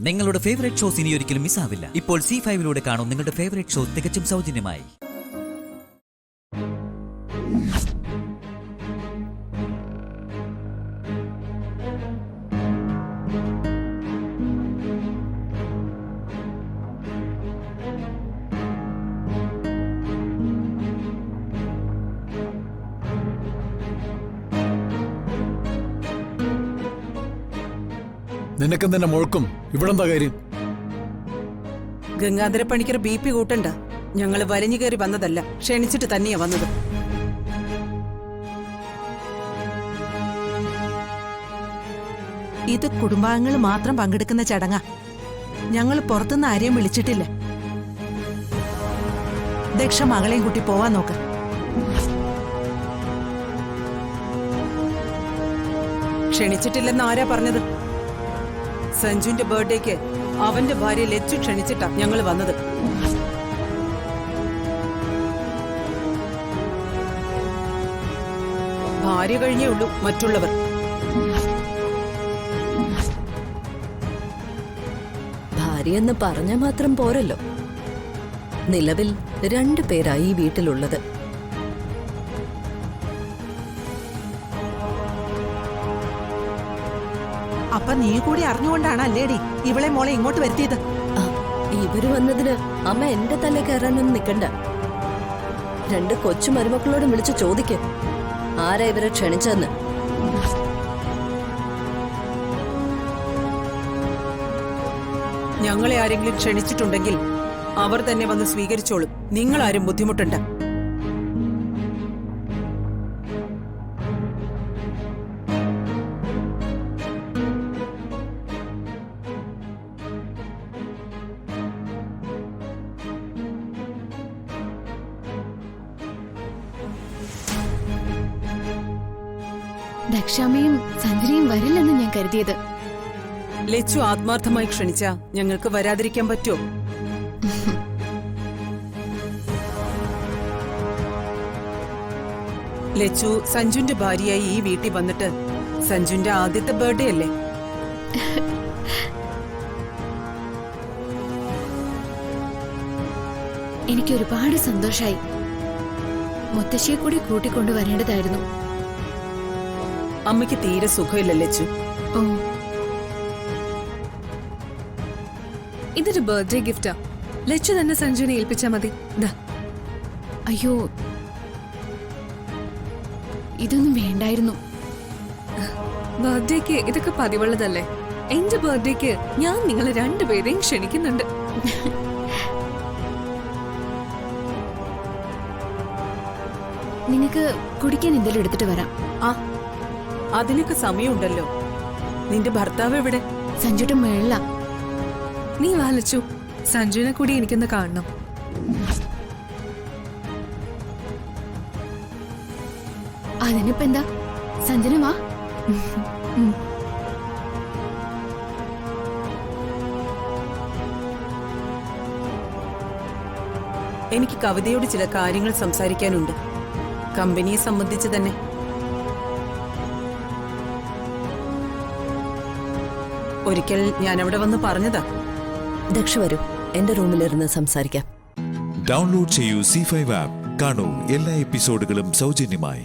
നിങ്ങളുടെ favourite shows ഇനി ഒരിക്കലും മിസ്സാവില്ല. ഇപ്പോൾ C5-ലൂടെ കാണും നിങ്ങളുടെ ഫേവറേറ്റ് ഷോ തികച്ചും സൗജന്യമായി. നിനക്കും തന്നെ മുഴക്കും ഇവിടെന്താ കാര്യം? ഗംഗാധര പണിക്കർ BP കൂട്ടണ്ട. ഞങ്ങള് വലിഞ്ഞു കയറി വന്നതല്ല, ക്ഷണിച്ചിട്ട് തന്നെയാ വന്നത്. ഇത് കുടുംബാംഗങ്ങൾ മാത്രം പങ്കെടുക്കുന്ന ചടങ്ങാ. ഞങ്ങൾ പുറത്തുനിന്ന് ആരെയും വിളിച്ചിട്ടില്ല. ദക്ഷ മകളെയും കൂട്ടി പോവാൻ നോക്ക്. ക്ഷണിച്ചിട്ടില്ലെന്ന് ആരാ പറഞ്ഞത്? സഞ്ജുവിന്റെ ബർത്ത്ഡേക്ക് അവന്റെ ഭാര്യ ലച്ചു ക്ഷണിച്ചിട്ടാ ഞങ്ങൾ വന്നത്. ഭാര്യ കഴിഞ്ഞേ ഉള്ളൂ മറ്റുള്ളവർ. ഭാര്യയെന്ന് പറഞ്ഞ മാത്രം പോരല്ലോ. നിലവിൽ 2 പേരായി ഈ വീട്ടിലുള്ളത്. അപ്പൊ നീ കൂടി അറിഞ്ഞുകൊണ്ടാണ് അല്ലേടി ഇവളെ മോളെ ഇങ്ങോട്ട് വരുത്തിയത്? ഇവര് വന്നതിന് അമ്മ എന്റെ തല കയറാനൊന്നും നിക്കണ്ട. 2 കൊച്ചു മരുമക്കളോടും വിളിച്ച് ചോദിക്ക് ആരാ ഇവരെ ക്ഷണിച്ചതെന്ന്. ഞങ്ങളെ ആരെങ്കിലും ക്ഷണിച്ചിട്ടുണ്ടെങ്കിൽ അവർ തന്നെ വന്ന് സ്വീകരിച്ചോളും. നിങ്ങളാരും ബുദ്ധിമുട്ടണ്ട. ദക്ഷാമ്മയും സഞ്ജനയും വരില്ലെന്ന് ഞാൻ കരുതിയത്. ലച്ചു ആത്മാർത്ഥമായി ക്ഷണിച്ചാ ഞങ്ങൾക്ക് വരാതിരിക്കാൻ പറ്റുമോ? ലച്ചു സഞ്ജുന്റെ ഭാര്യയായി ഈ വീട്ടിൽ വന്നിട്ട് സഞ്ജുന്റെ ആദ്യത്തെ ബർത്ത്ഡേ അല്ലേ? എനിക്ക് ഒരുപാട് സന്തോഷായി. മുത്തശ്ശിയെ കൂടി കൂട്ടിക്കൊണ്ടു വരേണ്ടതായിരുന്നു. അമ്മയ്ക്ക് തീരെ സുഖമില്ല ലച്ചു. ഓ, ഇതൊരു ബർത്ത്ഡേ ഗിഫ്റ്റാ. ലച്ചു തന്നെ സഞ്ജുവിനെ ഏൽപ്പിച്ചാ മതി. അയ്യോ, ഇതൊന്നും വേണ്ടായിരുന്നു. ബർത്ത്ഡേക്ക് ഇതൊക്കെ പതിവുള്ളതല്ലേ. എന്റെ ബർത്ത്ഡേക്ക് ഞാൻ നിങ്ങളെ 2 പേരെയും ക്ഷണിക്കുന്നുണ്ട്. നിങ്ങക്ക് കുടിക്കാൻ എന്തെങ്കിലും എടുത്തിട്ട് വരാം. അതിനൊക്കെ സമയമുണ്ടല്ലോ. നിന്റെ ഭർത്താവ് എവിടെ? സഞ്ജുയുടെ മേളില. നീ വാലച്ചു, സഞ്ജുവിനെ കൂടി എനിക്കൊന്ന് കാണണം. അതിനിപ്പോ എന്താ, സഞ്ജന വാ. എനിക്ക് കവിതയോട് ചില കാര്യങ്ങൾ സംസാരിക്കാനുണ്ട്, കമ്പനിയെ സംബന്ധിച്ച് തന്നെ. ഒരിക്കൽ ഞാൻ അവിടെ വന്ന് പറഞ്ഞതാ. ദക്ഷ വരൂ, എന്റെ റൂമിലിരുന്ന് സംസാരിക്കാം. ഡൗൺലോഡ് ചെയ്യൂ C5 ആപ്പ്. കാണൂ എല്ലാ എപ്പിസോഡുകളും സൗജന്യമായി.